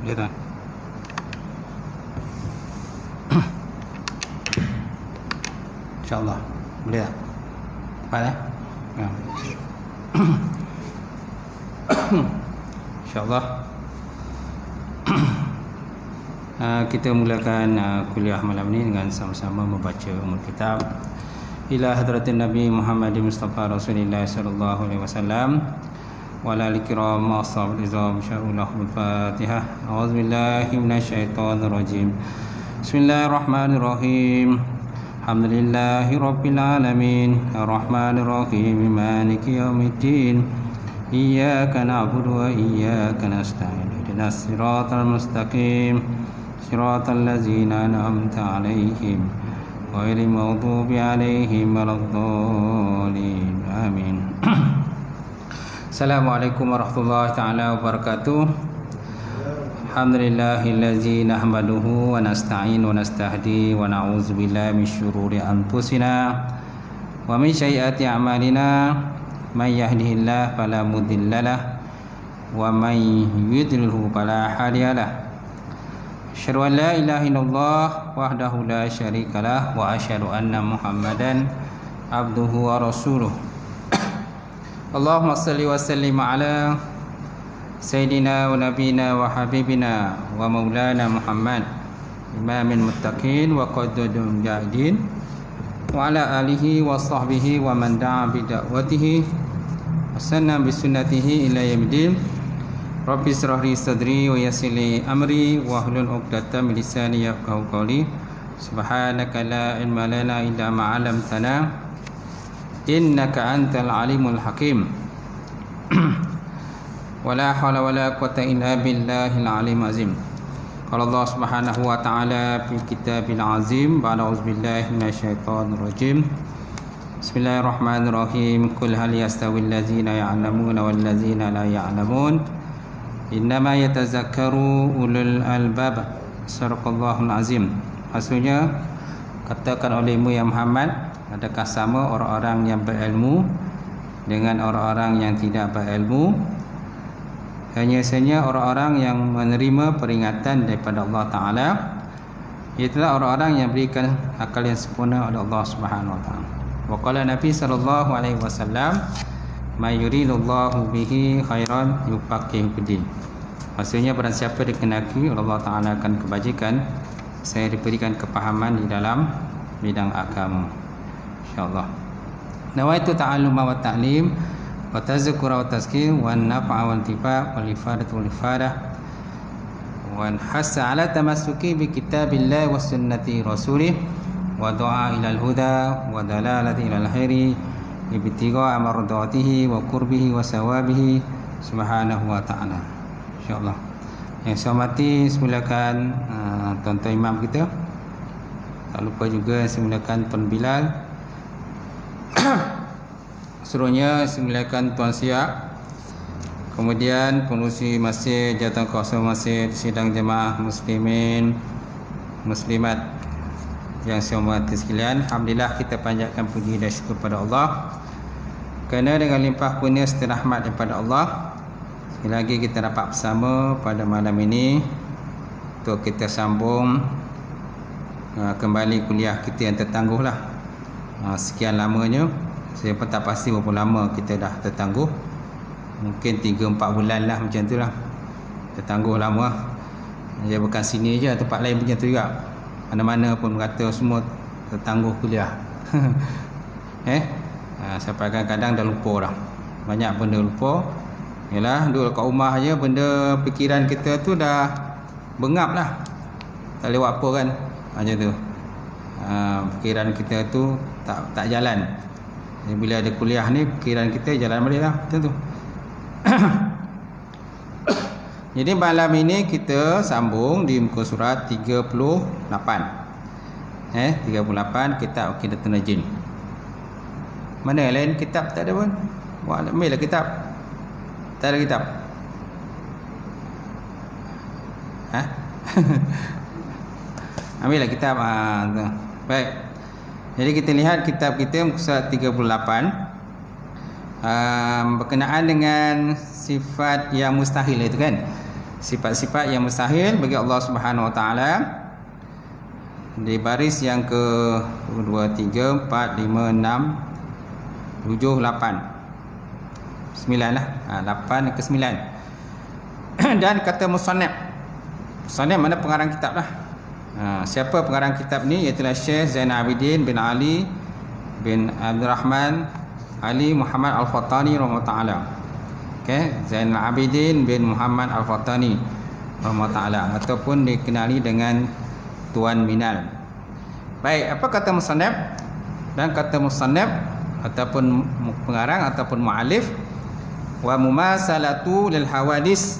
Boleh tak? InsyaAllah. Boleh tak? Tepat ya? InsyaAllah. Kita mulakan kuliah malam ini dengan sama-sama membaca umul kitab ila hadratin Nabi Muhammad Mustafa Rasulullah sallallahu alaihi wasallam wa ala al-kiram ashabul izam syarullahu al-fatihah. A'udzubillahi minasyaitonir rajim. Bismillahirrahmanirrahim. Alhamdulillahi rabbil alamin arrahmanir rahim maliki yaumiddin iyyaka na'budu wa iyyaka nasta'in ihdinas siratal mustaqim siratal ladzina an'amta 'alaihim ghairil maghdubi 'alaihim waladdallin. Amin. Assalamualaikum warahmatullahi taala wabarakatuh. Alhamdulillahillazi nahmaduhu wa nasta'inu wa nastahdi wa na'udzu billahi min syururi anfusina wa min sayyiati a'malina. May yahdihillahu fala mudhillalah wa may yudlilhu fala hadiyalah. Asyhadu an la ilaha illallah wahdahu la syarikalah wa asyhadu anna Muhammadan abduhu wa rasuluh. Allahumma salli wa sallim ala Sayyidina wa nabina wa habibina wa maulana Muhammad imamil muttaqin wa qadudul jahidin wa ala alihi wa sahbihi wa man da'a bi da'watihi wa sanna bi sunnatihi ila yaumil. Rabbi israh li sadri wa yassir li amri wa hlul 'uqdatam min lisani yafqahu qawli. Subhanaka la ilma lana illa ma 'allamtana innaka antal alimul hakim. Wala haula wala quwwata illa billahil alim azim. Qala Allah Subhanahu wa ta'ala fi kitabil azim ba'da auzubillahi minasyaitonir rajim. Bismillahirrahmanirrahim. Qul hal yastawil ladzina ya'lamuna wal ladzina la ya'lamun innama yatazakkaru ulul albab. Sadaqallahul azim. Maksudnya, katakan olehmu ya Muhammad, adakah sama orang-orang yang berilmu dengan orang-orang yang tidak berilmu? Hanya saja orang-orang yang menerima peringatan daripada Allah Ta'ala, iaitulah orang-orang yang berikan akal yang sempurna oleh Allah Subhanahu Wa Ta'ala. Wa qala Nabi sallallahu alaihi wasallam, may yuridullahu bihi khairan yufaqihu fid-din. Maksudnya, barang siapa dikehendaki oleh Allah Ta'ala akan kebajikan, saya diberikan kepahaman di dalam bidang agama. InsyaAllah. Nawaitu ta'alluma wa ta'lim wa tazkura wa tazkir wa nafa'a wa intifa' wa ifadatu wa ifadah wa hassa ala tamassuki bi kitabillah wa sunnati rasulih wa du'a ila al-huda wa dalalati ila al-khairi ibtigha'a mardatihi wa qurbihi wa sawabihi subhanahu wa ta'ala. InsyaAllah. Yang saya hormati, silakan tuan-tuan imam kita. Tak lupa juga silakan Tuan Bilal. Seluruhnya silakan Tuan Siap. Kemudian pengurusi masjid, jawatan kuasa masjid, sidang jemaah muslimin muslimat yang saya hormati sekalian. Alhamdulillah, kita panjatkan puji dan syukur pada Allah kerana dengan limpah kurnia serta rahmat daripada Allah, sekali lagi kita dapat bersama pada malam ini untuk kita sambung kembali kuliah kita yang tertangguhlah. Sekian lamanya, saya pun tak pasti berapa lama kita dah tertangguh. Mungkin 3-4 bulan lah, macam tu lah. Tertangguh lama. Dia bukan sini je, tempat lain macam tu juga. Mana-mana pun kata semua tertangguh kuliah. Sampai kadang-kadang dah lupa dah. Banyak benda lupa. Yalah, duduk kat rumah je, benda fikiran kita tu dah bengap lah. Tak lewat apa kan, macam tu. Fikiran kita tu tak jalan. Jadi bila ada kuliah ni, fikiran kita jalan balik lah, macam tu. Jadi malam ini kita sambung di muka surat 38. 38 kitab Aqidatul Najin. Mana yang lain kitab tak ada pun? Wah, ambil lah kitab. Tak ada kitab. Ambil lah kitab. Baik. Jadi kita lihat kitab kita muka surat 38. Berkenaan dengan sifat yang mustahil itu kan. Sifat-sifat yang mustahil bagi Allah Subhanahu Wa Taala di baris yang ke 2, 3, 4, 5, 6, 7, 8, 9 lah. 8 ke 9. Dan kata musannaf. Musannaf mana pengarang kitab lah. Siapa pengarang kitab ni? Iaitulah Syekh Zainal Abidin bin Ali bin Abdul Rahman Ali Muhammad Al-Fattani rahimahullah taala. Okey, Zainal Abidin bin Muhammad Al-Fattani rahimahullah taala, ataupun dikenali dengan Tuan Minal. Baik, apa kata musannaf? Dan kata musannaf ataupun pengarang ataupun muallif, wa mumasalatu lil hawadis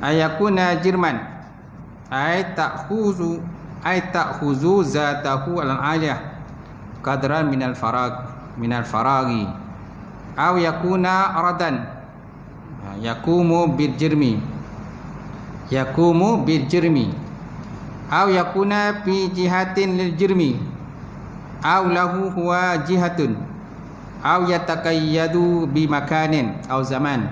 ayakuna jirman ay ta'khuzu zatahu al-aliyah qadran min al-faragi aw yakuna aradan yakumu bil jirmi aw yakuna fi jihatin lil jirmi aw lahu huwa jihatun aw yatakayyadu bi makanin aw zaman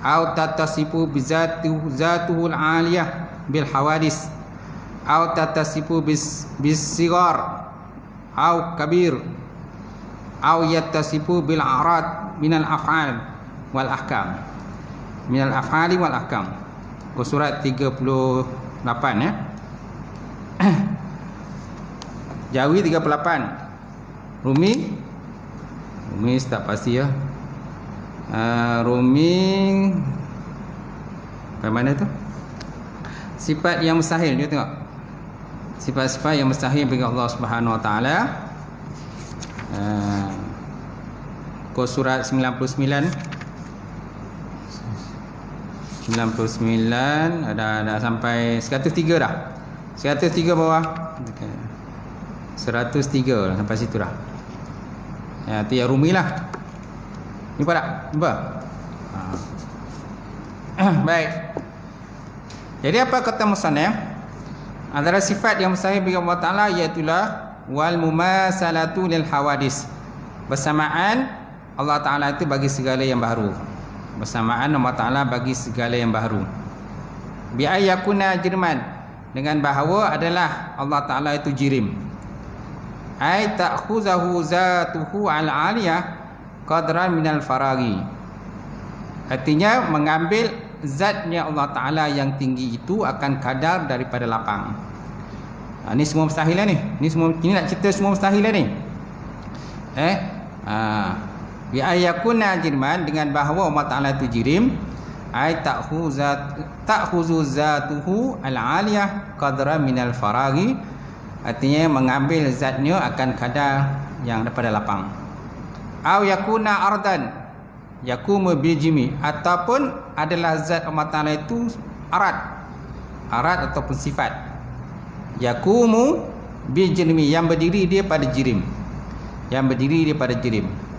aw tatasifu bi zatuhu al-aliyah bil hawadis aw tatasifu bis sigar aw kabir aw yattasifu bil a'rad min al af'al wal ahkam min al af'ali wal ahkam. Surat 38 ya. Jawi 38. Rumi tak pasti ya. Rumi bagaimana tu? Sifat yang mustahil, dia tengok. Sifat-sifat yang mustahil bagi Allah Subhanahu Wa Taala. Surat 99 ada sampai 103 dah. 103 bawah. 103 dah, sampai situ dah. Itu yang Rumi lah. Nampak tak? Nampak? Baik. Jadi apa kata musannaf? Antara sifat yang mustahil bagi Allah Ta'ala iaitulah wal mumasalatu lil hawadis. Bersamaan Allah Ta'ala itu bagi segala yang baru. Bersamaan Allah Ta'ala bagi segala yang baru. Bi ayyakuna jirman, dengan bahawa adalah Allah Ta'ala itu jirim. Ay ta'khuzahu zatuhu al-aliyah qadran minal faragi. Artinya mengambil zatnya Allah Ta'ala yang tinggi itu akan kadar daripada lapang. Ni semua mustahil lah ni. Ini nak cerita semua mustahil lah ni. Bi ayyakuna jirman, dengan bahawa Allah Ta'ala itu jirim. Ay ta'khuzu zatuhu al-aliyah qadran minal faragi. Artinya mengambil zatnya akan kadar yang daripada lapang. Aw yakuna ardan yakumu bil jimi, ataupun adalah zat Allah Ta'ala itu arad ataupun sifat. Yakumu bil jirmi, yang berdiri dia pada jirim.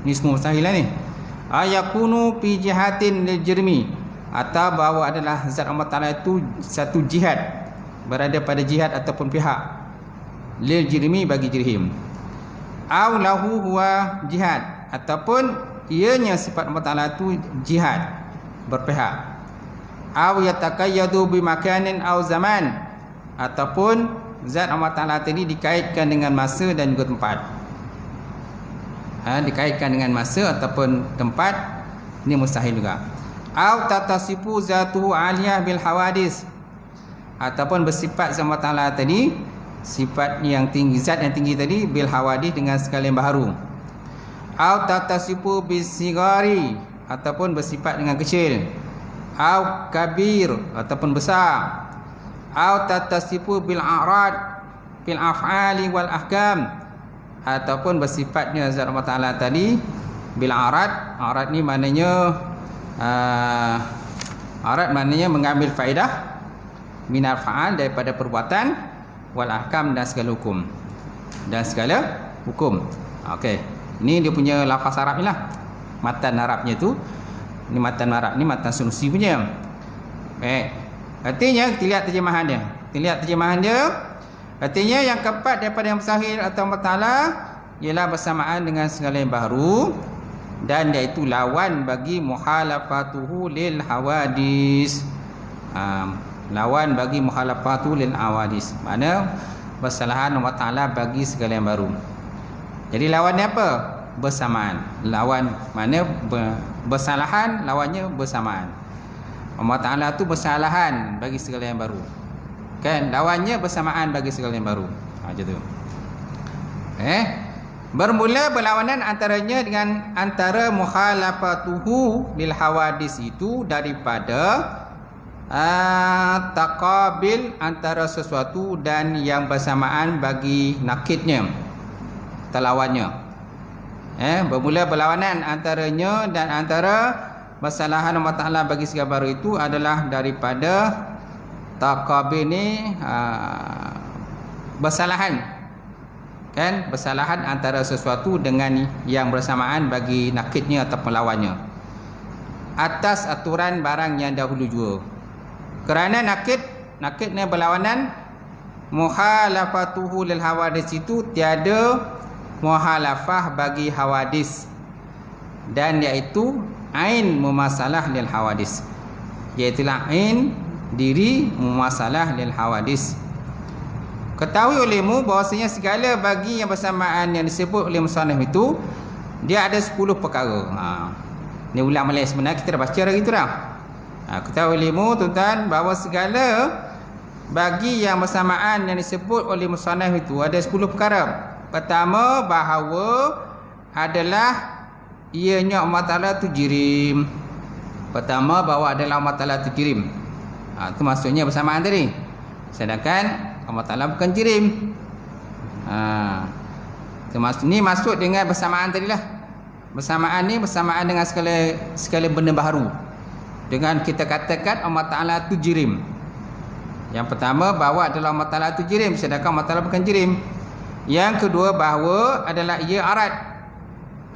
Ni semua mustahil lah ni. Ayakunu fi jihatin lil jirmi, atau bahawa adalah zat Allah Ta'ala itu satu jihad, berada pada jihad ataupun pihak lil jirmi, bagi jirim. Aw lahu huwa jihad, ataupun ianya sifat Allah Ta'ala itu jihad, berpihak. Aw yatakayyadu bi makanin aw zaman, ataupun zat Allah Ta'ala tadi dikaitkan dengan masa dan juga tempat. Dikaitkan dengan masa ataupun tempat, ini mustahil juga. Aw tatasifu zatuhu aliyah bil hawadis, ataupun bersifat zat Allah Ta'ala tadi, sifat yang tinggi, zat yang tinggi tadi, bil hawadis, dengan segala yang baharu. Aw tatasifu bis sigari, ataupun bersifat dengan kecil. Aw kabir, ataupun besar. Aw tatasifu bil a'rad bil af'ali wal ahkam, ataupun bersifatnya zat Allah Ta'ala tadi bil a'rad. A'rad ni maknanya mengambil faedah minal fa'al, daripada perbuatan, wal ahkam, dan segala hukum. Okey, ini dia punya lafaz Arab ni lah, matan Arabnya tu. Ni matan Arab ni, matan Sunusi punya. Artinya kita lihat terjemahan dia. Artinya yang keempat daripada yang mustahil atau Allah Ta'ala ialah bersamaan dengan segala yang baru, dan iaitu lawan bagi muhalafatuhu lil hawadis. lawan bagi mukhalafatu lil hawadis, mana bersalahan Allah Taala bagi segala yang baru. Jadi lawannya apa? Bersamaan. Lawan mana bersalahan, lawannya bersamaan. Allah Taala tu bersalahan bagi segala yang baru, kan? Lawannya bersamaan bagi segala yang baru. Macam tu. Bermula berlawanan antaranya dengan antara mukhalafatuhu lil hawadis itu daripada taqabil antara sesuatu dan yang bersamaan bagi nakidnya, terlawannya. Bermula berlawanan antaranya dan antara masalahan Allah Ta'ala bagi segala baru itu adalah daripada taqabil ni bersalahan, kan? Bersalahan antara sesuatu dengan yang bersamaan bagi nakidnya atau lawannya atas aturan barang yang dahulu jua. Kerana nakidnya berlawanan, mukhalafatuhu lil hawadis itu tiada muhalafah bagi hawadis, dan iaitu ain mumasalah lil hawadis, iaitulah ain diri mumasalah lil hawadis. Ketahui olehmu bahawasanya segala bagi yang bersamaan yang disebut oleh musannaf itu dia ada 10 perkara. Ni ulang balik, sebenarnya kita dah baca dah gitu dah. Ketahui olehmu tuan-tuan bahawa segala bagi yang bersamaan yang disebut oleh musannaf itu ada 10 perkara. Pertama, bahawa adalah ianya Allah Ta'ala tu jirim. Pertama, bahawa adalah Allah Ta'ala tu jirim. Itu maksudnya bersamaan tadi. Sedangkan Allah Ta'ala bukan jirim. Ini maksud dengan bersamaan tadilah. Bersamaan ni bersamaan dengan segala benda baru. Dengan kita katakan Allah Ta'ala tu jirim. Yang pertama, bahawa adalah Allah Ta'ala tu jirim, sedangkan Allah Ta'ala bukan jirim. Yang kedua, bahawa adalah ia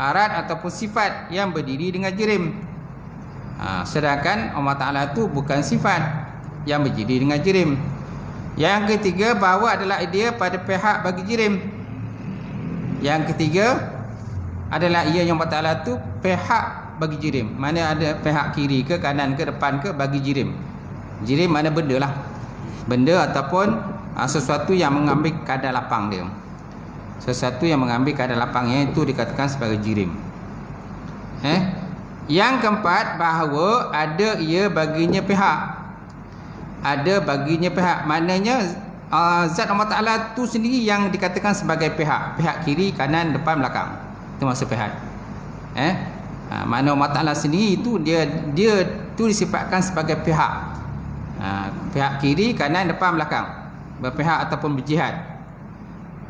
arat ataupun sifat yang berdiri dengan jirim. Sedangkan Allah Ta'ala tu bukan sifat yang berdiri dengan jirim. Yang ketiga, bahawa adalah dia pada pihak bagi jirim. Yang ketiga adalah ia yang Allah Ta'ala tu pihak bagi jirim. Mana ada pihak kiri ke kanan ke depan ke bagi jirim. Jirim mana benda lah, benda ataupun sesuatu yang mengambil kadar lapang dia. Sesuatu yang mengambil kadar lapangnya itu dikatakan sebagai jirim. Yang keempat, bahawa ada ia baginya pihak. Ada baginya pihak, maknanya zat Allah Ta'ala tu sendiri yang dikatakan sebagai pihak. Pihak kiri, kanan, depan, belakang. Itu maksud pihak. Makna Allah Ta'ala sendiri itu dia tu disifatkan sebagai pihak. Pihak kiri, kanan, depan, belakang, berpihak ataupun berjihad.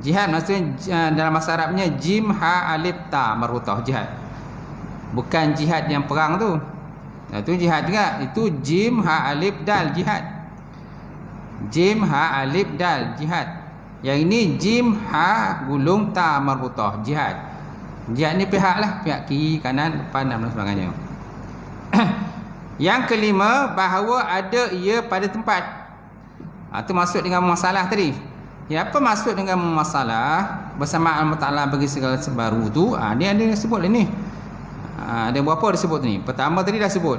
Jihad maksudnya dalam bahasa Arabnya jim ha alif ta marutah, jihad. Bukan jihad yang perang tu. Itu jihad juga. Itu jim ha alif dal, jihad. Jim ha alif dal, jihad. Yang ini jim ha gulung ta marutah, jihad. Jihad ni pihak lah, pihak kiri, kanan, depan dan sebagainya. Yang kelima, bahawa ada ia pada tempat. Itu maksud dengan masalah tadi. Apa maksud dengan masalah bersamaan Allah Ta'ala bagi segala sebaru tu? Ni ada yang sebut ni. Ada berapa disebut ni? Pertama tadi dah sebut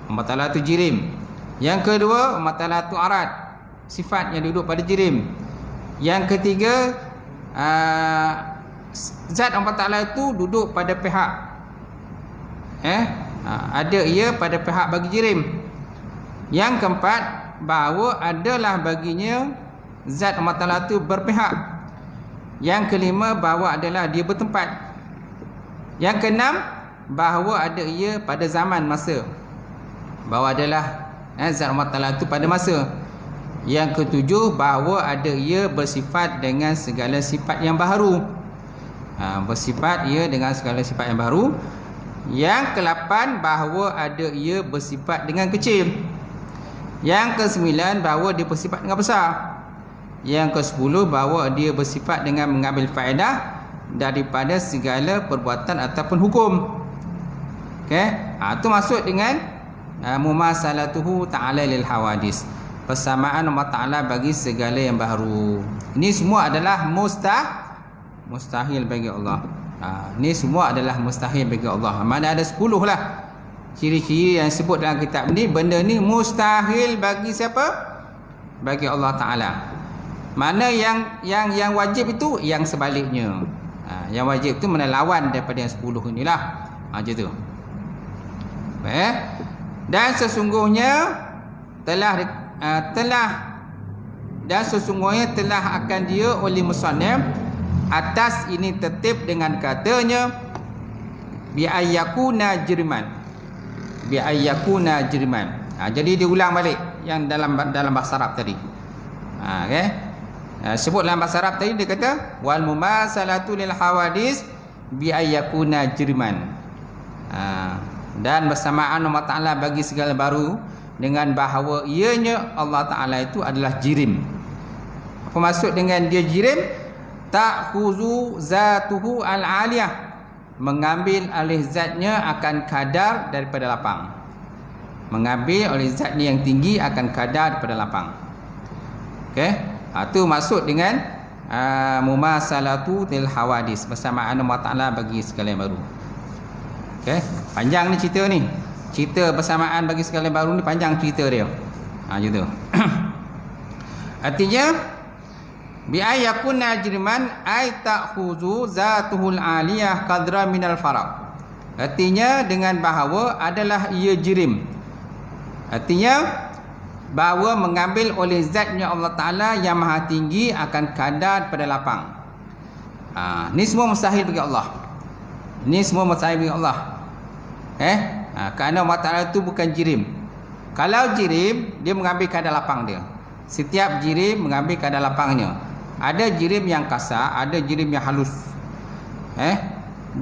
Allah Ta'ala tu jirim. Yang kedua, Allah Ta'ala tu arat, sifat yang duduk pada jirim. Yang ketiga, zat Allah Ta'ala itu duduk pada pihak. Ada ia pada pihak bagi jirim. Yang keempat, bahawa adalah baginya zat Allah Ta'ala itu berpihak. Yang kelima, bahawa adalah dia bertempat. Yang keenam, bahawa ada ia pada zaman masa. Bahawa adalah zat Allah Ta'ala itu pada masa. Yang ketujuh, bahawa ada ia bersifat dengan segala sifat yang baru. Bersifat ia dengan segala sifat yang baru. Yang ke-8, bahawa ada ia bersifat dengan kecil. Yang ke-9, bahawa dia bersifat dengan besar. Yang ke-10, bahawa dia bersifat dengan mengambil faedah daripada segala perbuatan ataupun hukum. Itu maksud dengan mumasalatuhu ta'ala lil hawadis, persamaan Allah Ta'ala bagi segala yang baru. Ini semua adalah mustahil bagi Allah. Ini semua adalah mustahil bagi Allah. Mana ada 10 lah. ciri-ciri yang sebut dalam kitab ni, benda ni mustahil bagi siapa? Bagi Allah Ta'ala. Mana yang wajib itu? Yang sebaliknya. Yang wajib itu mana lawan daripada yang 10 inilah. Macam tu. Dan sesungguhnya telah akan dia oleh musannif atas ini tertib dengan katanya bi ayyakuna jiriman. Jadi dia ulang balik yang dalam bahasa Arab tadi. Okey. Sebut dalam bahasa Arab tadi dia kata wal mumasalatu lil hawadis bi ayyakuna jiriman. Dan bersamaan Allah Ta'ala bagi segala baru dengan bahawa ianya Allah Ta'ala itu adalah jirim. Apa maksud dengan dia jirim? Ta'khuzu zatuhu al-aliyah, mengambil oleh zatnya akan kadar daripada lapang. Mengambil oleh zatnya yang tinggi akan kadar daripada lapang. Okey, itu maksud dengan mumasalatu til hawadis, bersamaan Allah Ta'ala bagi segala yang baru. Okey, panjang ni cerita ni. Cerita bersamaan bagi segala yang baru ni panjang cerita dia. Macam tu. Artinya bi ayyakuna jiriman ay ta'khuzu zatuhul aliyah qadra minal faraq. Artinya dengan bahawa adalah ia jirim. Artinya bahawa mengambil oleh zatnya Allah Ta'ala yang maha tinggi akan kadar pada lapang. Ni semua mustahil bagi Allah. Ni semua mustahil bagi Allah. Kerana Allah Ta'ala itu bukan jirim. Kalau jirim, dia mengambil kadar lapang dia. Setiap jirim mengambil kadar lapangnya. Ada jirim yang kasar, ada jirim yang halus.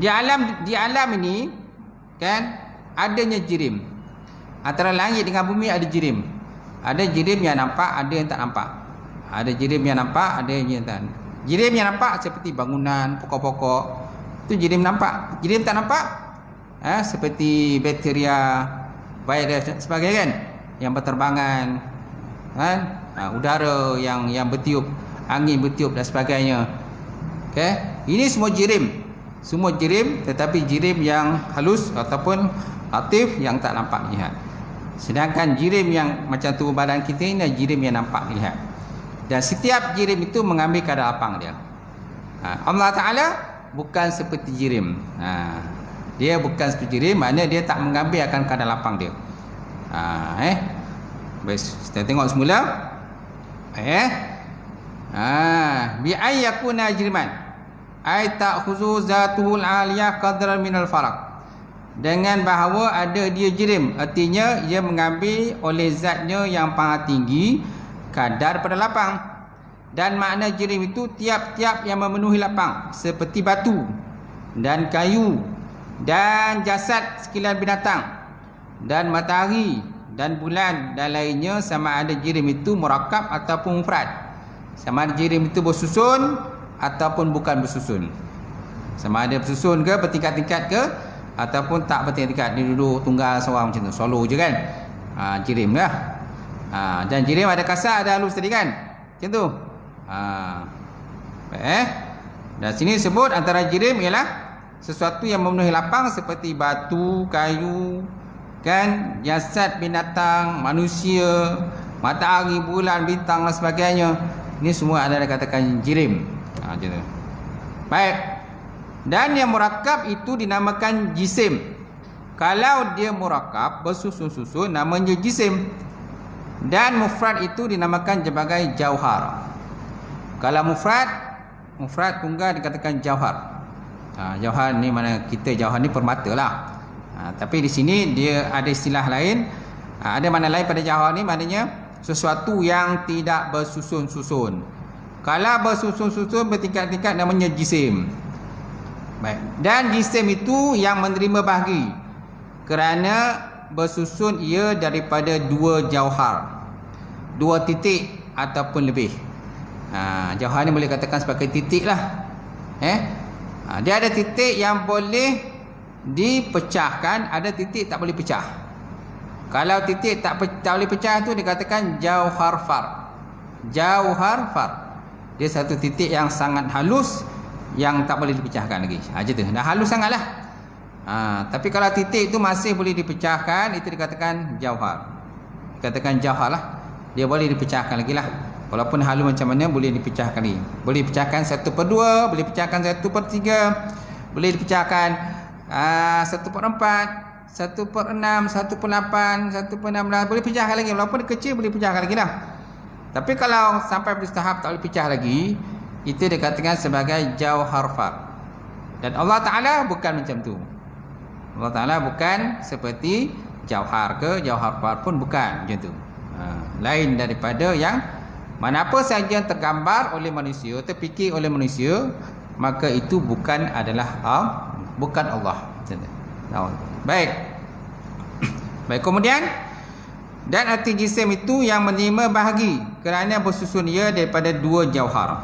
Di alam ini kan adanya jirim. Antara langit dengan bumi ada jirim. Ada jirim yang nampak, ada yang tak nampak. Ada jirim yang nampak, ada yang tak. Jirim yang nampak seperti bangunan, pokok-pokok, itu jirim nampak. Jirim tak nampak seperti bakteria, virus dan sebagainya kan, yang berterbangan, kan? Udara yang bertiup, angin bertiup dan sebagainya. Okey, ini semua jirim. Semua jirim, tetapi jirim yang halus ataupun latif yang tak nampak lihat. Sedangkan jirim yang macam tubuh badan kita ini jirim yang nampak lihat. Dan setiap jirim itu mengambil kadar lapang dia. Allah Ta'ala bukan seperti jirim. Dia bukan seperti jirim, maknanya dia tak mengambil akan kadar lapang dia. Baik, kita tengok semula. Bi ayyakuna jiriman ay ta'khuzu zatuhul aliyah qadran minal faraq. Dengan bahawa ada dia jirim, artinya ia mengambil oleh zatnya yang paling tinggi kadar pada lapang. Dan makna jirim itu tiap-tiap yang memenuhi lapang, seperti batu dan kayu dan jasad sekalian binatang dan matahari dan bulan dan lainnya, sama ada jirim itu murakkab ataupun mufrad. Sama ada jirim itu bersusun ataupun bukan bersusun. Sama ada bersusun ke bertingkat-tingkat ke ataupun tak bertingkat-tingkat. Dia duduk tunggal seorang macam tu, solo je kan. Jirim lah. Dan jirim ada kasar ada halus tadi kan, macam tu. Dan sini sebut antara jirim ialah sesuatu yang memenuhi lapang seperti batu, kayu, kan, jasad binatang, manusia, matahari, bulan, bintang dan sebagainya. Ini semua adalah dikatakan jirim. Macam tu. Baik. Dan yang murakkab itu dinamakan jisim. Kalau dia murakkab bersusun-susun namanya jisim. Dan mufrad itu dinamakan sebagai jauhar. Kalau mufrad tunggal dikatakan jauhar. Jauhar ni mana kita jauhar ni permata lah. Tapi di sini dia ada istilah lain. Ada makna lain pada jauhar ni, maknanya sesuatu yang tidak bersusun-susun. Kalau bersusun-susun bertingkat-tingkat namanya jisim. Baik. Dan jisim itu yang menerima bahagi kerana bersusun ia daripada dua jauhar, dua titik ataupun lebih. Jauhar ni boleh katakan sebagai titik lah. Dia ada titik yang boleh dipecahkan, ada titik tak boleh pecah. Kalau titik tak boleh pecah tu dikatakan jauhar far. Jauhar far. Dia satu titik yang sangat halus yang tak boleh dipecahkan lagi. Macam tu. Dah halus sangatlah. Tapi kalau titik itu masih boleh dipecahkan, itu dikatakan jauhar. Dikatakan jauhar lah. Dia boleh dipecahkan lagi lah. Walaupun halu macam mana boleh dipecahkan lagi. Boleh dipecahkan 1/2, boleh dipecahkan 1/3, boleh dipecahkan 1/4, 1/6, 1/8, 1/16, boleh pecahkan lagi. Walaupun kecil boleh pecahkan lagi lah. Tapi kalau sampai pada tahap tak boleh pecah lagi, itu dikatakan sebagai jauhar fard. Dan Allah Ta'ala bukan macam tu. Allah Ta'ala bukan seperti jauhar ke, jauhar fard pun bukan macam tu. Lain daripada yang mana apa sahaja yang tergambar oleh manusia, terfikir oleh manusia, maka itu bukan adalah bukan Allah. Baik. Baik, kemudian dan arti jisim itu yang menerima bahagi kerana bersusun ia daripada 2 jauhar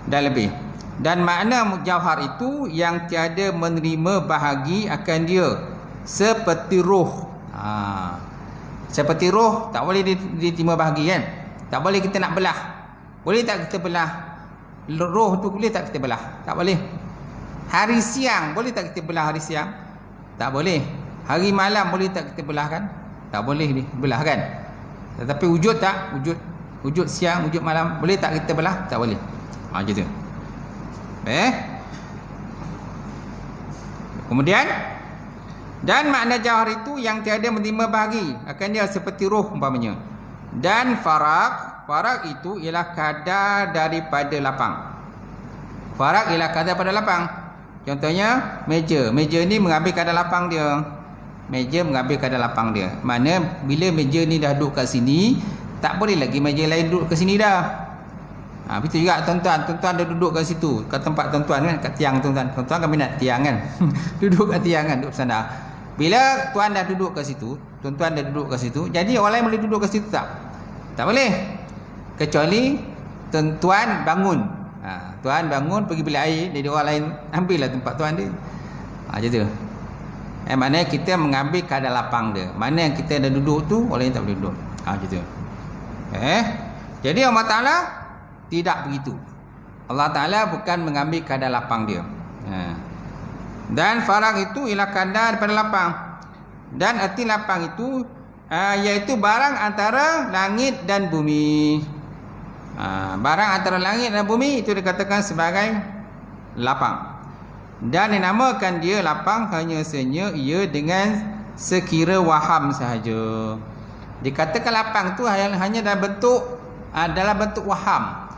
dan lebih. Dan makna jauhar itu yang tiada menerima bahagi akan dia seperti roh. Seperti roh tak boleh diterima bahagi kan? Tak boleh kita nak belah. Boleh tak kita belah? Roh tu boleh tak kita belah? Tak boleh. Hari siang boleh tak kita belah hari siang? Tak boleh. Hari malam boleh tak kita belah kan? Tak boleh belah kan? Tetapi wujud tak? Wujud siang, wujud malam, boleh tak kita belah? Tak boleh. Macam tu. Kemudian dan makna jauhar itu yang tiada menerima bahagi akan dia seperti roh umpamanya. Dan faraq itu ialah kadar daripada lapang. Faraq ialah kadar daripada lapang. Contohnya meja ni mengambil kadar lapang dia. Meja mengambil kadar lapang dia. Mana bila meja ni dah duduk kat sini, tak boleh lagi meja lain duduk kat sini dah. Begitu juga tuan-tuan dah duduk kat situ, kat tempat tuan-tuan kan, kat tiang tuan-tuan kan minat tiang kan. Duduk kat tiang kan, duduk sana. Bila tuan dah duduk kat situ, tuan-tuan dah duduk kat situ, jadi orang lain boleh duduk kat situ tak? Tak boleh. Kecuali tuan bangun. Tuan bangun pergi beli air, jadi orang lain ambillah tempat tuan dia. Macam tu. Maknanya kita mengambil kadar lapang dia. Mana yang kita dah duduk tu, orang lain tak boleh duduk. Macam tu. Jadi Allah Ta'ala tidak begitu. Allah Ta'ala bukan mengambil kadar lapang dia. Dan faraq itu ialah kadar daripada lapang. Dan arti lapang itu iaitu barang antara langit dan bumi. Barang antara langit dan bumi itu dikatakan sebagai lapang. Dan dinamakan dia lapang hanya sahaja ia dengan sekira waham sahaja. Dikatakan lapang tu hanya dalam bentuk waham.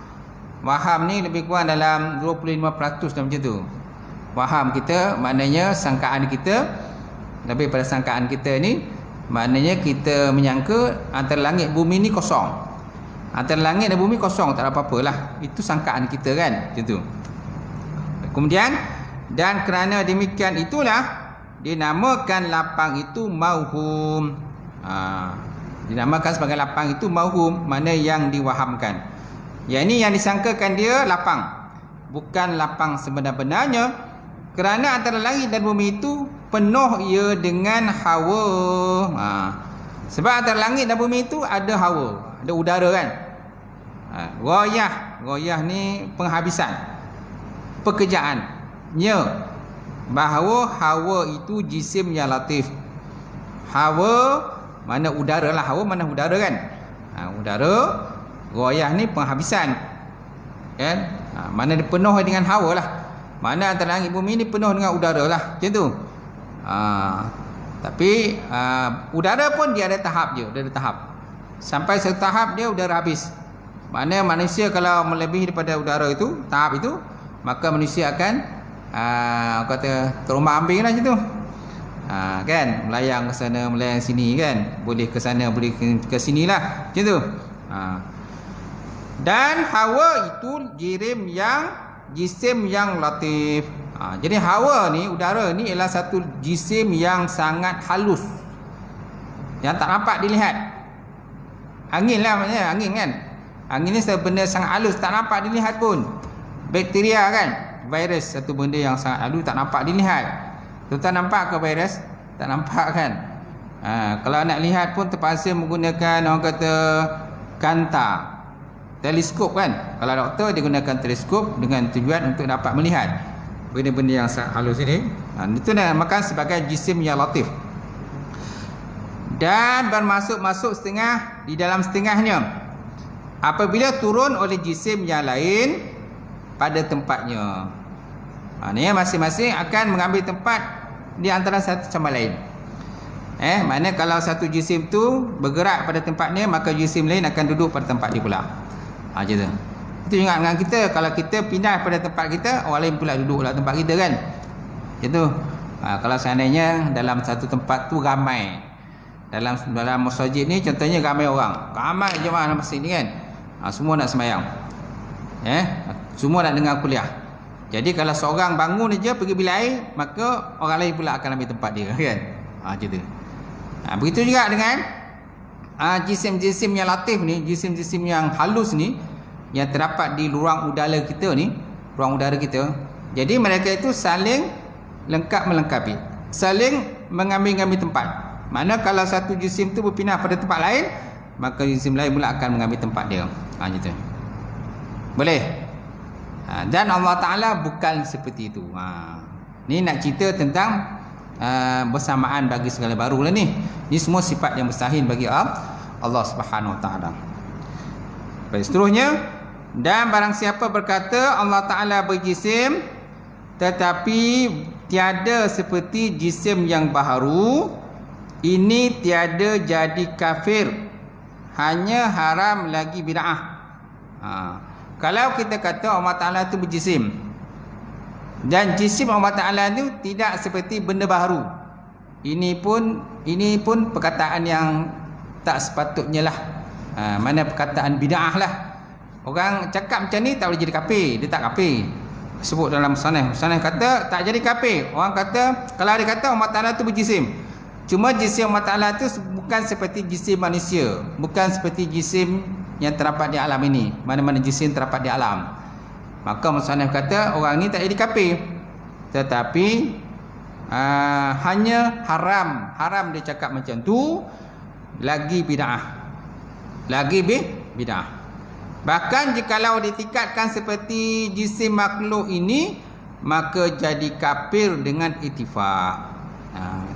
Waham ni lebih kurang dalam 25% macam tu. Waham kita maknanya sangkaan kita, lebih pada sangkaan kita ni maknanya kita menyangka antara langit bumi ni kosong. Antara langit dan bumi kosong, tak ada apa-apalah. Itu sangkaan kita kan, macam tu. Kemudian dan kerana demikian itulah dinamakan lapang itu mauhum. Dinamakan sebagai lapang itu mauhum, mana yang diwahamkan. Yang ini yang disangkakan dia lapang, bukan lapang sebenar-benarnya, kerana antara langit dan bumi itu penuh ia dengan hawa. Sebab antara langit dan bumi itu ada hawa, ada udara kan. Goyah ni penghabisan, pekerjaannya, bahawa hawa itu jisim yang latif. Hawa mana udara lah, hawa mana udara kan. Udara, goyah ni penghabisan kan. Mana dia penuh dengan hawa lah. Mana antara langit bumi ni penuh dengan udara lah, macam tu. Tapi udara pun dia ada tahap je, dia ada tahap. Sampai satu tahap dia udara habis. Mana manusia kalau melebihi daripada udara itu, tahap itu, maka manusia akan kata terombang ambing lah macam tu. Kan, melayang ke sana, melayang sini kan, boleh ke sana, boleh ke sini lah, macam tu. Dan hawa itu jisim yang latif. Jadi hawa ni, udara ni ialah satu jisim yang sangat halus, yang tak nampak dilihat. Angin lah maknanya, angin kan. Angin ni satu benda sangat halus, tak nampak dilihat pun. Bakteria kan, virus, satu benda yang sangat halus, tak nampak dilihat. Tuan-tuan nampak ke virus? Tak nampak kan. Kalau nak lihat pun terpaksa menggunakan orang kata kanta, teleskop kan. Kalau doktor dia gunakan teleskop dengan tujuan untuk dapat melihat. benda-benda yang halus ini. Itu dinamakan sebagai jisim yang latif. Dan bermasuk-masuk setengah di dalam setengahnya apabila turun oleh jisim yang lain pada tempatnya. Maknanya masing-masing akan mengambil tempat di antara satu sama lain. Mana kalau satu jisim tu bergerak pada tempatnya, maka jisim lain akan duduk pada tempat dia pula. Macam tu. Itu ingat dengan kita, kalau kita pindah pada tempat kita, orang lain pula duduk dalam tempat kita kan. Itu. Kalau seandainya dalam satu tempat tu ramai, dalam masjid ni contohnya ramai orang, ramai jemaah dalam masjid ni kan. Semua nak sembahyang. Semua nak dengar kuliah. Jadi kalau seorang bangun aja pergi bilik air, maka orang lain pula akan ambil tempat dia kan. Macam tu. Begitu juga dengan jisim-jisim yang latif ni, jisim-jisim yang halus ni, yang terdapat di ruang udara kita ni, ruang udara kita. Jadi mereka itu saling lengkap melengkapi, saling mengambil-ambil tempat. Mana kalau satu jisim tu berpindah pada tempat lain, maka jisim lain pula akan mengambil tempat dia. Macam tu. Boleh? Dan Allah Ta'ala bukan seperti itu. Ni nak cerita tentang bersamaan bagi segala baru lah ni. Ni semua sifat yang mustahil bagi Allah Subhanahu Wa Ta'ala. Baik, seterusnya, dan barang siapa berkata Allah Ta'ala berjisim tetapi tiada seperti jisim yang baharu, ini tiada jadi kafir, hanya haram lagi bid'ah. Kalau kita kata Allah Ta'ala itu berjisim, dan jisim Allah Ta'ala itu tidak seperti benda baharu, ini pun perkataan yang tak sepatutnya lah. Mana perkataan bid'ah lah. Orang cakap macam ni tak boleh jadi kafir. Dia tak kafir. Sebut dalam Musanaf kata tak jadi kafir. Orang kata, kalau dia kata Allah Ta'ala itu berjisim, cuma jisim Allah Ta'ala itu bukan seperti jisim manusia, bukan seperti jisim yang terdapat di alam ini. Mana-mana jisim terdapat di alam, maka Musanaf kata orang ni tak jadi kafir. Tetapi hanya haram dia cakap macam tu, lagi bid'ah. Bid'ah. Bahkan jikalau ditingkatkan seperti jisim makhluk ini, maka jadi kafir dengan ittifaq.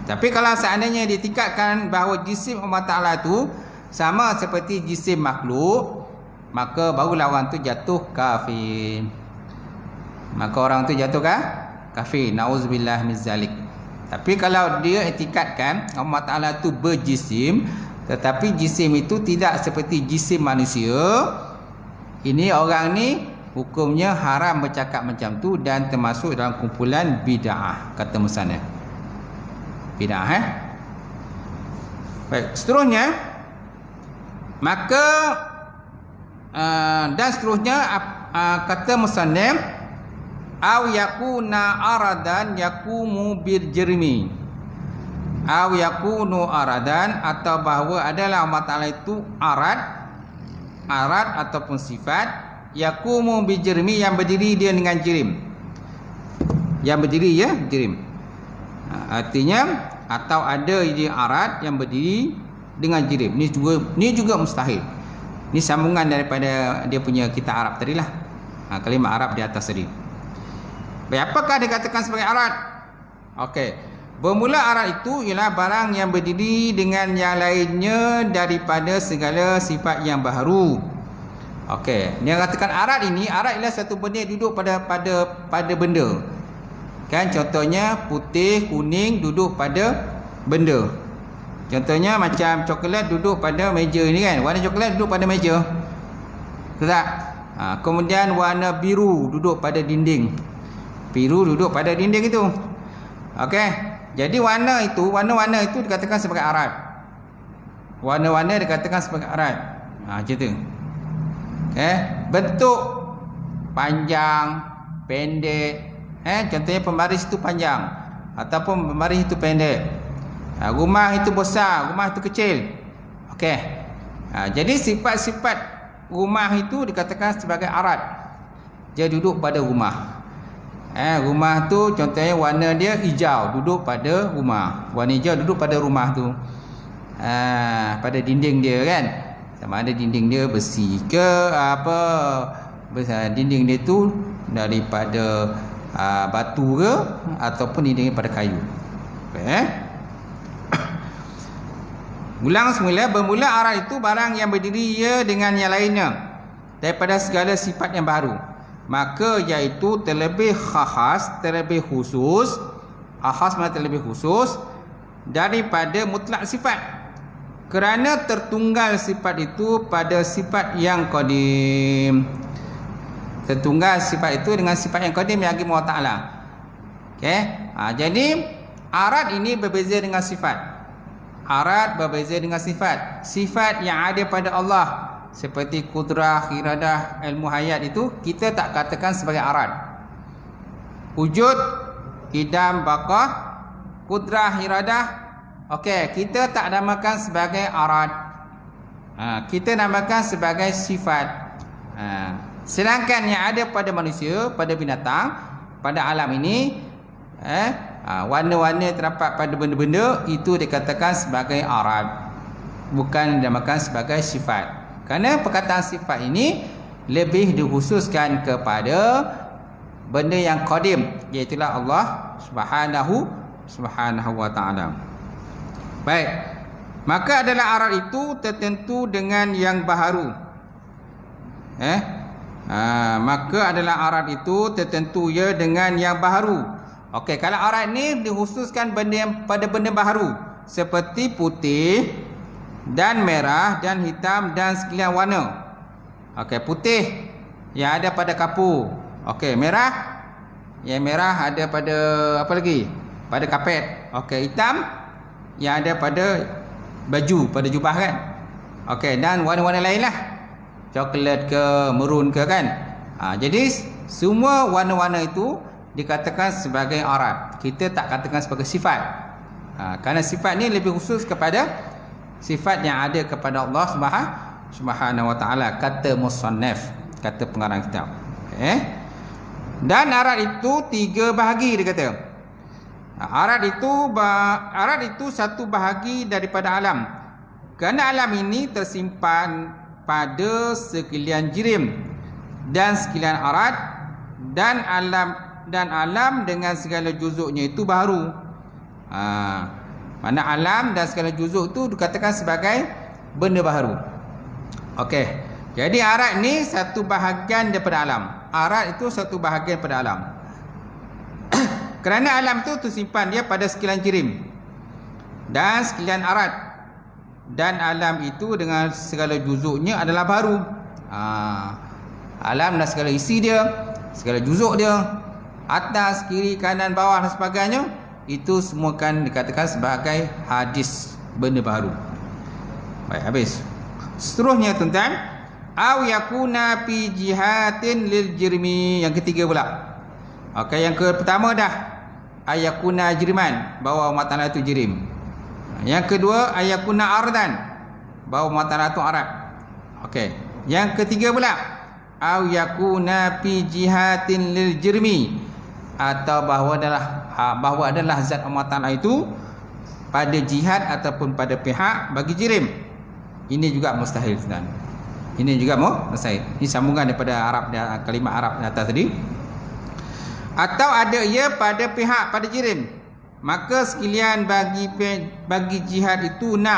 Tapi kalau seandainya ditingkatkan bahawa jisim Allah Ta'ala itu sama seperti jisim makhluk, maka barulah orang tu jatuh kafir. Maka orang tu jatuh kafir. Nauzubillah min zalik. Tapi kalau dia etikatkan Allah Ta'ala tu berjisim, tetapi jisim itu tidak seperti jisim manusia, ini orang ni hukumnya haram bercakap macam tu dan termasuk dalam kumpulan bid'ah, kata Musanaf. Bid'ah. Baik, seterusnya, maka dan seterusnya kata Musanaf, aw yakuna aradan yakumu birjirmi, aw yakunu aradan, atau bahawa adalah Allah Ta'ala itu arad ataupun sifat, yakumu birjirmi, yang berdiri dia dengan jirim, yang berdiri jirim. Artinya atau ada dia arad yang berdiri dengan jirim. Ni juga mustahil. Ni sambungan daripada dia punya kitab Arab tadilah. Kalimah Arab di atas tadi. Baik, apakah dikatakan sebagai arad? Okey. Bermula arad itu ialah barang yang berdiri dengan yang lainnya daripada segala sifat yang baharu. Okey, dia katakan arad ini, arad ialah satu benda yang duduk pada benda. Kan contohnya putih, kuning duduk pada benda. Contohnya macam coklat duduk pada meja ni kan. Warna coklat duduk pada meja. Betul tak? Kemudian warna biru duduk pada dinding. Biru duduk pada dinding itu. Okey. Jadi warna-warna itu dikatakan sebagai arad. Warna-warna dikatakan sebagai arad. Macam tu. Okey. Bentuk panjang, pendek. Contohnya pembaris itu panjang ataupun pembaris itu pendek. Rumah itu besar, rumah itu kecil. Okey. Jadi sifat-sifat rumah itu dikatakan sebagai arad. Dia duduk pada rumah. Rumah tu contohnya warna dia hijau, duduk pada rumah. Warna hijau duduk pada rumah tu. Pada dinding dia kan. Sama ada dinding dia besi ke apa, dinding dia tu daripada batu ke ataupun dinding pada kayu. Ulang semula, bermula arad itu barang yang berdiri ia dengan yang lainnya daripada segala sifat yang baru. Maka iaitu terlebih khas, terlebih khusus. Khas maknanya terlebih khusus daripada mutlak sifat. Kerana tertunggal sifat itu pada sifat yang qadim. Tertunggal sifat itu dengan sifat yang qadim yang Allah Ta'ala. Jadi arad ini berbeza dengan sifat. Arad berbeza dengan sifat. Sifat yang ada pada Allah seperti kudrah, iradah, ilmu hayat itu kita tak katakan sebagai arad. Wujud, idam, baqah, kudrah, iradah, kita tak namakan sebagai arad. Kita namakan sebagai sifat. Sedangkan yang ada pada manusia, pada binatang, pada alam ini, warna-warna terdapat pada benda-benda itu dikatakan sebagai arad, bukan dinamakan sebagai sifat. Kerana perkataan sifat ini lebih dikhususkan kepada benda yang qadim, iaitu Allah Subhanahu wa ta'ala. Baik, maka adalah arad itu tertentu dengan yang baharu. Maka adalah arad itu tertentu ya dengan yang baharu. Kalau arad ni dikhususkan pada benda baharu seperti putih dan merah dan hitam dan sekalian warna. Putih yang ada pada kapur. Merah yang merah ada pada apa lagi? Pada kapet. Hitam yang ada pada baju, pada jubah kan. Dan warna-warna lain lah. Coklat ke, merun ke kan. Jadi semua warna-warna itu dikatakan sebagai arad. Kita tak katakan sebagai sifat. Kerana sifat ni lebih khusus kepada sifat yang ada kepada Allah Subhanahu wa ta'ala, kata musannaf, kata pengarang kitab. Dan arad itu 3 bahagi dia kata. Arad itu satu bahagi daripada alam. Kerana alam ini tersimpan pada sekalian jirim dan sekalian arad, dan alam dengan segala juzuknya itu baru. Mana alam dan segala juzuk itu dikatakan sebagai benda baharu. Jadi arad ni satu bahagian daripada alam. Arad itu satu bahagian daripada alam. Kerana alam itu tersimpan dia pada sekalian jirim dan sekalian arad, dan alam itu dengan segala juzuknya adalah baru. Alam dan segala isi dia, segala juzuk dia, atas, kiri, kanan, bawah dan sebagainya, itu semua kan dikatakan sebagai hadis, benda baru. Baik, habis. Seterusnya tuan-tuan, au yakuna fi jihatin lil jirmi. Yang ketiga pula. Yang pertama dah ayakuna jiriman, bahawa Allah Ta'ala itu jirim. Yang kedua ayakuna ardan, bahawa Allah Ta'ala itu arad. Yang ketiga pula au yakuna fi jihatin lil jirmi, atau bahawa adalah zat Allah Ta'ala itu pada jihad ataupun pada pihak bagi jirim. Ini juga mustahil, tuan. Ini juga mustahil. Ini sambungan daripada kalimat Arab di atas tadi. Atau ada ia pada pihak pada jirim, maka sekalian bagi jihad itu 6.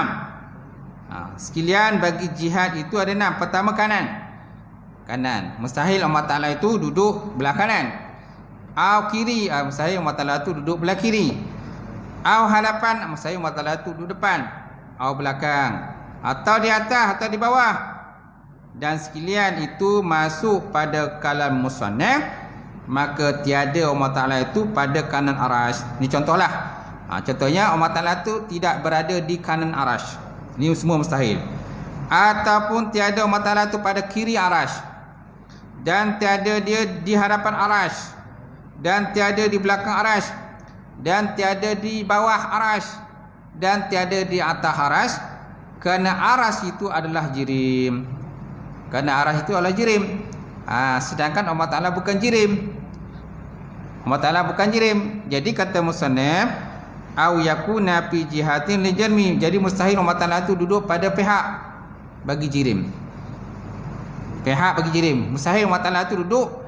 Sekalian bagi jihad itu ada 6. Pertama kanan. Mustahil Allah Ta'ala itu duduk belah kanan. Au kiri, mustahil Allah Ta'ala itu duduk belah kiri. Au hadapan, mustahil Allah Ta'ala itu duduk depan. Au belakang, atau di atas atau di bawah. Dan sekalian itu masuk pada kalam musannaf, maka tiada Allah Ta'ala itu pada kanan arash. Ini contohlah. Contohnya Allah Ta'ala itu tidak berada di kanan arash. Ini semua mustahil. Ataupun tiada Allah Ta'ala itu pada kiri arash, dan tiada dia di hadapan arash, dan tiada di belakang arash, dan tiada di bawah arash, dan tiada di atas arash. Kerana arash itu adalah jirim. Sedangkan Allah Ta'ala bukan jirim. Allah Ta'ala bukan jirim. Jadi kata musannaf, au yakuna fi jihatin li jarmi. Jadi mustahil Allah Ta'ala itu duduk pada pihak bagi jirim. Mustahil Allah Ta'ala itu duduk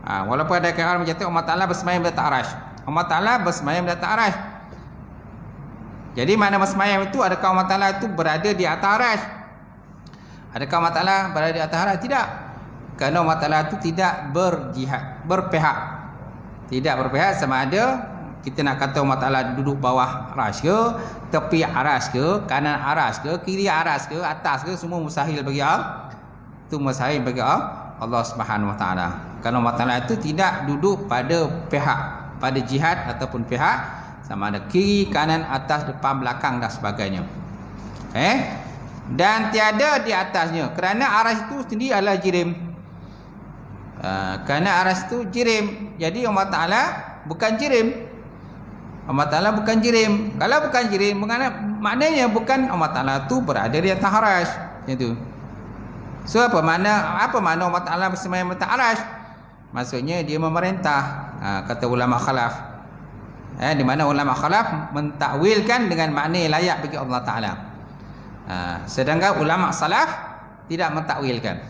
Walaupun ada orang macam tu, Allah Ta'ala bersemayam di atas arasy. Allah Ta'ala bersemayam di atas arasy. Jadi mana bersemayam itu, adakah Allah Ta'ala itu berada di atas arasy? Adakah Allah Ta'ala berada di atas arasy? Tidak. Kerana Allah Ta'ala itu tidak berpihak. Tidak berpihak, sama ada kita nak kata Allah Ta'ala duduk bawah arasy ke, tepi arasy ke, kanan arasy ke, kiri arasy ke, atas ke, semua mustahil bagi Allah. Itu mustahil bagi Allah Subhanahu Wa Ta'ala. Kerana Allah Ta'ala itu tidak duduk pada pihak, pada jihad ataupun pihak, sama ada kiri, kanan, atas, depan, belakang dan sebagainya. Dan tiada di atasnya, kerana arasy itu sendiri adalah jirim. Kerana arasy itu jirim, jadi Allah Ta'ala bukan jirim. Allah Ta'ala bukan jirim. Kalau bukan jirim, maknanya bukan Allah Ta'ala tu berada di atas arasy. Itu. So apa makna Allah Ta'ala bersemayam di atas arasy? Maksudnya dia memerintah. Kata ulama khalaf. Di mana ulama khalaf mentakwilkan dengan makna yang layak bagi Allah Ta'ala. Sedangkan ulama salaf tidak mentakwilkan.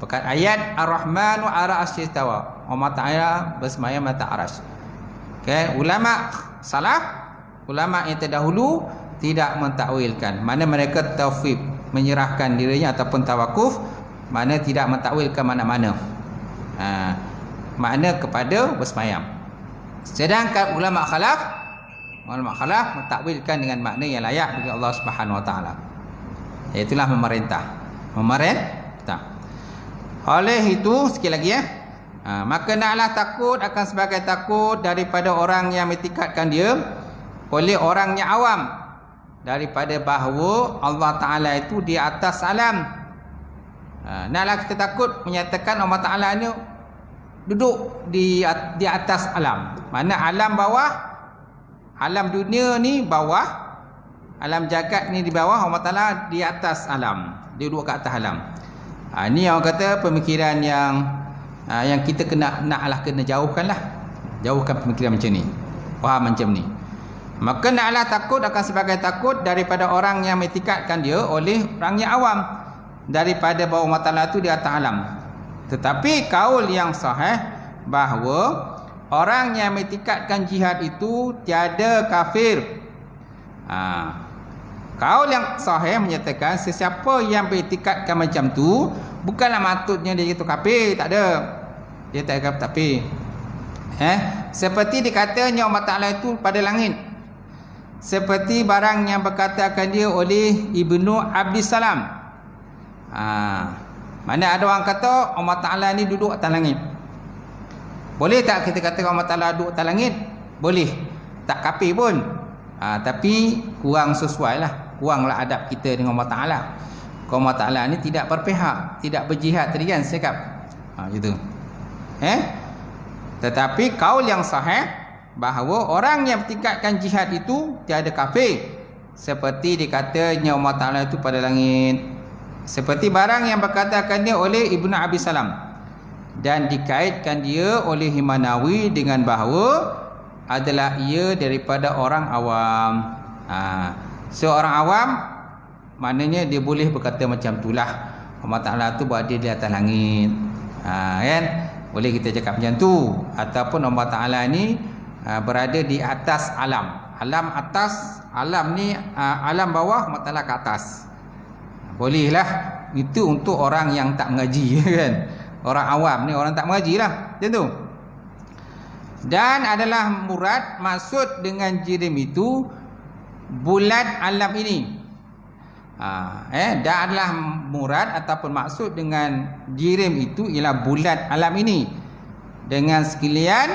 Pekat ayat Ar-Rahmanu 'ala arsy istawa. Allah Ta'ala bersemayam di atas arasy. Ulama salaf, ulama yang terdahulu tidak mentakwilkan. Mana mereka taufiq, menyerahkan dirinya ataupun tawakuf, mana tidak mentakwilkan mana-mana. Makna kepada bersemayam. Sedangkan ulama khalaf mentakwilkan dengan makna yang layak bagi Allah Subhanahu Wa Taala. Itulah memerintah. Oleh itu sekali lagi maka naklah takut akan sebagai takut daripada orang yang metikatkan dia oleh orang yang awam, daripada bahawa Allah Ta'ala itu di atas alam. Naklah kita takut menyatakan Allah Ta'ala ni duduk di atas alam. Mana alam bawah, alam dunia ni bawah, alam jagat ni di bawah, Allah Ta'ala di atas alam. Dia duduk kat atas alam. Ini orang kata pemikiran yang kita naklah kena jauhkanlah. Jauhkan pemikiran macam ni, faham macam ni. Maka naklah takut akan sebagai takut daripada orang yang metikatkan dia oleh orang yang awam, daripada bahawa Allah Ta'ala itu di atas alam. Tetapi kaul yang sahih bahawa orang yang metikatkan jihad itu tiada kafir. Kaul yang sahih menyatakan sesiapa yang beriktikadkan macam tu, bukanlah maksudnya dia itu kafir, tak ada. Dia tak ada kafir. Seperti dikatanya Allah Ta'ala itu pada langit. Seperti barang yang berkatakan dia oleh Ibnu Abdis Salam. Mana ada orang kata Allah Ta'ala ni duduk atas langit. Boleh tak kita kata Allah Ta'ala duduk atas langit? Boleh. Tak kafir pun. Tapi kurang sesuai lah. Kuranglah adab kita dengan Allah Ta'ala. Kalau Allah Ta'ala ni tidak berpihak, tidak berjihad tadi kan saya cakap. Gitu. Tetapi kaul yang sahih bahawa orang yang bertingkatkan jihad itu tiada kafir. Seperti dikatanya Allah Ta'ala itu pada langit. Seperti barang yang berkatakan dia oleh Ibnu Abi Salam. Dan dikaitkan dia oleh Himanawi dengan bahawa adalah ia daripada orang awam. Seorang awam maknanya dia boleh berkata macam itulah. Allah Ta'ala tu berada di atas langit. Kan? Boleh kita cakap macam tu. Ataupun Allah Ta'ala ni berada di atas alam. Alam atas, alam ni alam bawah, Allah Ta'ala ke atas. Bolehlah. Itu untuk orang yang tak mengaji kan. Orang awam ni orang tak mengaji lah. Macam tu. Dan adalah murad, maksud dengan jirim itu bulat alam ini. Dan adalah murad ataupun maksud dengan jirim itu ialah bulat alam ini dengan sekalian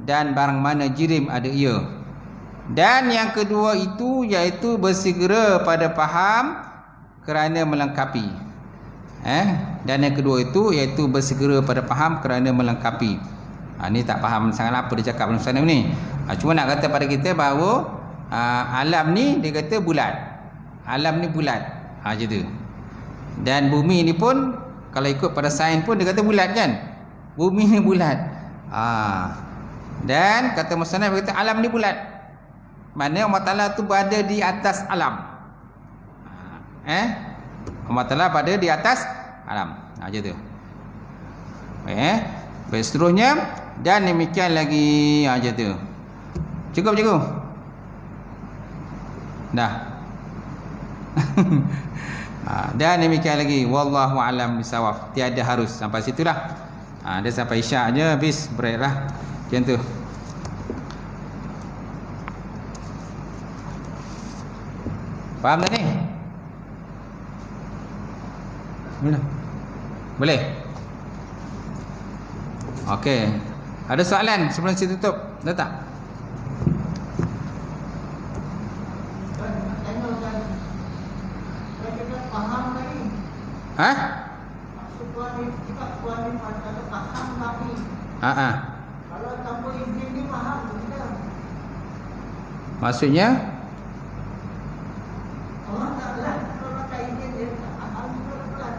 dan barang mana jirim ada ia. Dan yang kedua itu iaitu bersegera pada faham kerana melengkapi. Dan yang kedua itu iaitu bersegera pada faham kerana melengkapi. Ni tak faham sangat apa dia cakap dalam sana ni. Cuma nak kata pada kita bahawa alam ni dia kata bulat. Alam ni bulat. Macam tu. Dan bumi ni pun kalau ikut pada sains pun dia kata bulat kan. Bumi ni bulat. Dan kata musannaf kata alam ni bulat. Maknanya Allah Ta'ala tu berada di atas alam. Allah Ta'ala berada di atas alam. Macam tu. Baik, seterusnya dan demikian lagi aja tu. Cukup cikgu? Dah. Dan demikian lagi, wallahu alam bisawab. Tiada harus sampai situlah. Dia sampai isyak je, habis break lah. Macam tu. Faham tak ni? Boleh? Boleh? Okey. Ada soalan sebelum saya tutup? Ada tak? Ha? Kalau tanpa izin ni faham tidak? Maksudnya? Allah tak belas. Kalau tak izin dia tak faham belas.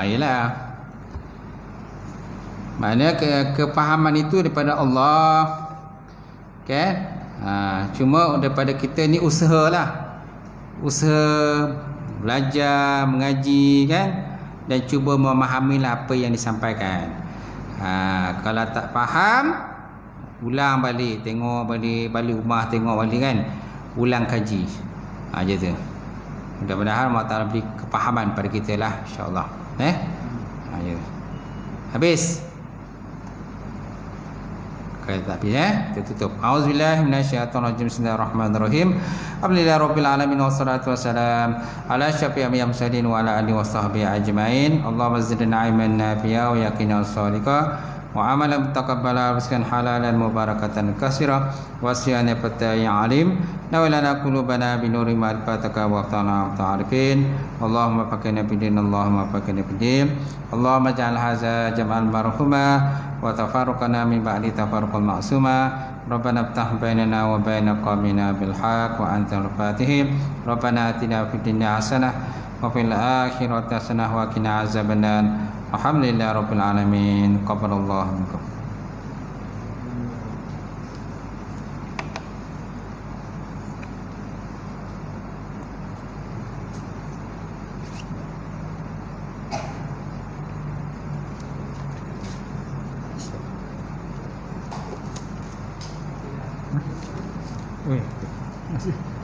Yelah. Maknanya kepahaman itu daripada Allah. Kan? Cuma daripada kita ni usahalah. Usaha belajar, mengaji kan, dan cuba memahamilah apa yang disampaikan. Kalau tak faham, ulang balik, tengok balik rumah, tengok balik kan, ulang kaji. Macam tu. Mudah-mudahan Allah Ta'ala beri kepahaman pada kita lah, insyaAllah. Habis. Tapi kita tutup. Auzubillahi minasyaitonirrajim. Bismillahirrahmanirrahim. Alhamdulillahirabbil alamin wassalatu wassalam ala syafi'il mursalin wa ala alihi washabbihi ajmain. Allahumma zidna ilman nafi'a wa yaqinan shadiqa wa amalan mutaqabbala rizqan halalan mubarakatan katsira wa siyana fatai alim. Nawalana qulubana bi nuri ma'rifataka wa ta'ala ta'arifin. Allahumma faqina bidin, Allahumma faqina bidin. Allahumma ja'al hadza jam'an marhuma wa tafarruqana min ba'di tafarruqal ma'suma. Rabbana iftah bainana wa baina qaumina bil haqq wa antal fatihim. Rabbana atina fid dunya hasanah wa fil akhirati hasanah wa qina azabannar. Alhamdulillahi rabbil alamin. Qabbalallahu minkum. Terima kasih.